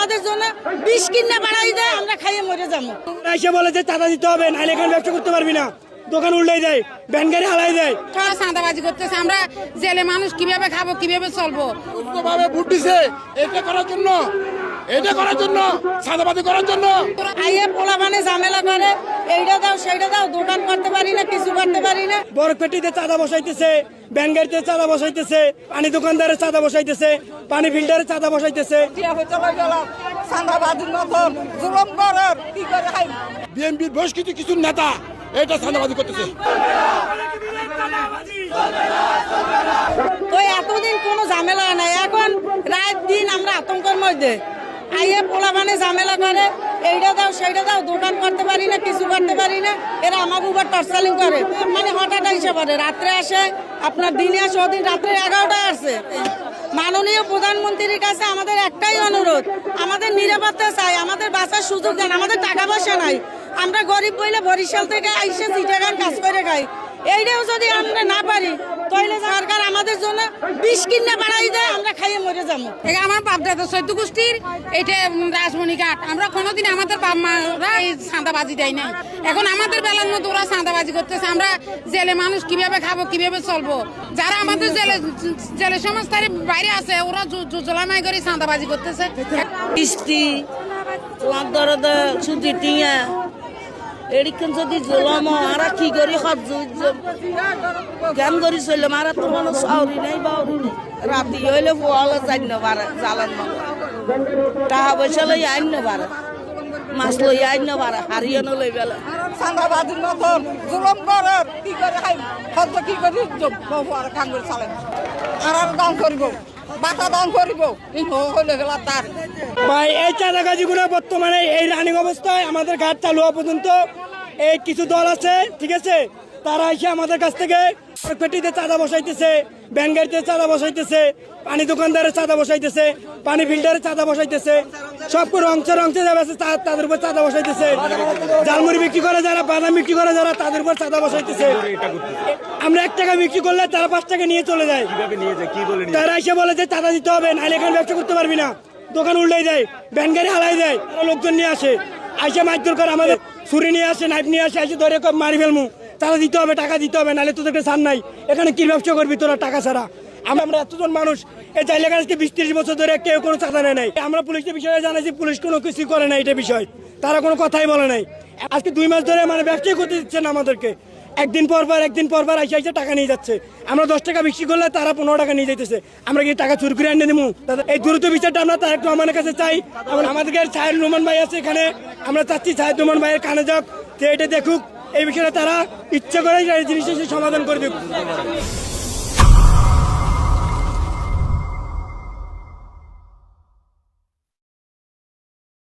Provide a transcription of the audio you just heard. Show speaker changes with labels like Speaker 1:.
Speaker 1: আমাদের জন্য বিষ কিনে বাড়াই দেয়, আমরা খাইয়ে মরে যাবো।
Speaker 2: এসে বলে যে চাঁদা দিতে হবে, নাহলে এখানে ব্যবসা করতে পারবি না, দোকান উল্টাই দেয়, ভ্যান গাড়ি হালাই দেয়।
Speaker 3: চাঁদাবাজি করতেছে, আমরা জেলে মানুষ কিভাবে খাবো, কিভাবে চলবো?
Speaker 4: সুস্থভাবে ভোট দিছে এটা করার জন্য, এটা করার জন্য, চাঁদাবাজি করার জন্য।
Speaker 1: আইয়ে পোলা মানে ঝামেলা করে, এইটা দাও সেইটা দাও, দোকান করতে পারি না, কিছু করতে পারি না।
Speaker 2: বড় পেটিতে চাঁদা বসাইতেছে, ভ্যান গাড়িতে চাঁদা বসাইতেছে, পানি দোকানদারের চাঁদা বসাইতেছে, পানি ফিল্টারে চাঁদা বসাইতেছে।
Speaker 4: বিএনপির বেশ কিছু কিছু নেতা এটা চাঁদাবাজি করতেছে।
Speaker 1: তো এতদিন কোনো ঝামেলা নাই, এখন রাত দিন আমরা আতঙ্কের মধ্যে। আইয়ে পোলা মানে ঝামেলা করে, এইটা দাও সেইটা দাও, দোকান করতে পারি না, কিছু করতে পারি না। এরা আমাকে উপর টর্চারিং করে, মানে হঠাৎ এসে পড়ে, রাত্রে আসে, আপনার দিনে আসে, ওদিন রাত্রে 11টায় আসে। মাননীয় প্রধানমন্ত্রীর কাছে আমাদের একটাই অনুরোধ, আমাদের নিরাপত্তা চাই, আমাদের বাঁচার সুযোগ দেন। আমাদের টাকা পয়সা নাই, আমরা গরিব বইলে বরিশাল থেকে আইসে চিটাগাং কাজ করে খাই। এইটাও যদি আমরা না পারি, তাহলে সরকার আমাদের জন্য বিষ কিনে বাড়াই দেয়, আমরা খাইয়ে মরে যাবো।
Speaker 3: আমার বাপদাদা 14 গোষ্ঠীর এটা রাজমণি ঘাট, আমরা কোনোদিন আমাদের বাপ মারা এই চাঁদাবাজি দেয় নাই। এখন আমাদের বেলার মতো ওরা চাঁদাবাজি করতেছে, আমরা জেলে মানুষ কিভাবে খাবো, কিভাবে চলবো? যারা আমাদের জেলে সংস্থার বাইরে আছে, ওরা জোলামাই করে চাঁদাবাজি করতেছে।
Speaker 1: বৃষ্টি সুজি টিয়া এদিকে যদি জলাম আর কি করি জ্ঞান করি চললাম, আর তো কোনো সাউরি নেই বাউরি নেই। রাতি হইলে পোয়ালে যাই না পারে, জ্বালান টাকা পয়সা লই আইন না পারে, মাছ লই আইন না পারে, হারিয়ানো লই বেলা
Speaker 5: চাঁদাবাজির মতন জুলুম করে কি করে খাই হয়তো কি করে কাম করে চালেন আর দাম করিব, বাতা দাম করিব, হইলে গেল তার।
Speaker 2: ভাই এই চাঁদাবাজিগুলো বর্তমানে এই রানিং অবস্থায় আমাদের ঘাট চালু হওয়া পর্যন্ত এই কিছু দল আছে, ঠিক আছে, তারা এসে আমাদের কাছ থেকে পেটিতে চাঁদা বসাইতেছে, ভ্যান গাড়িতে চাঁদা বসাইতেছে, পানি দোকানদারের চাঁদা বসাইতেছে, পানি ফিল্টারে চাঁদা বসাইতেছে, সব রংচে রংচে যাবে তাদের উপর চাঁদা বসাইতেছে, ঝালমুড়ি বিক্রি করে যারা, বাদাম বিক্রি করে যারা, তাদের উপর চাঁদা বসাইতেছে। আমরা 1 টাকা বিক্রি করলে তারা 5 টাকা নিয়ে চলে যায়। তারা এসে বলে যে চাঁদা দিতে হবে, নাহলে এখানে ব্যবসা করতে পারবি না, দোকান উল্টাই দেয়, ভ্যান গাড়ি হালাই দেয়, লোকজন নিয়ে আসে, আইসে মারধর করে, আমাদের ছুরি নিয়ে আসে, নাইফ নিয়ে আসে, এসে ধরে মারি ফেলমু, চাঁদা দিতে হবে, টাকা দিতে হবে, নাহলে তোদেরকে ছাড় নাই, এখানে কি ব্যবসা করবি তোরা টাকা ছাড়া। আমরা এতজন মানুষ এই চাইলে আজকে 20-30 বছর ধরে কেউ কোনো চাঁদা নেয় নাই। আমরা পুলিশের বিষয়ে জানাইছি, পুলিশ কোনো কিছু করে না, এটা বিষয় তারা কোনো কথাই বলে নাই। আজকে 2 মাস ধরে মানে ব্যবসাই করতে দিচ্ছে না আমাদেরকে, একদিন পর পর আইসে টাকা নিয়ে যাচ্ছে। আমরা 10 টাকা বিক্রি করলে তারা 15 টাকা নিয়ে যাইতেছে। আমরা কি টাকা চুরি করে এনে দেবো? এই দ্রুত বিচারটা আমরা তারেক রহমানের কাছে চাই। আমাদেরকে সাহেদ রহমান ভাই আছে এখানে, আমরা চাচ্ছি সাহেদ রহমান ভাইয়ের কানে যাক, যে এটা দেখুক, এই বিষয়ে তারা ইচ্ছে করে এই জিনিসটা সমাধান করে দেবে।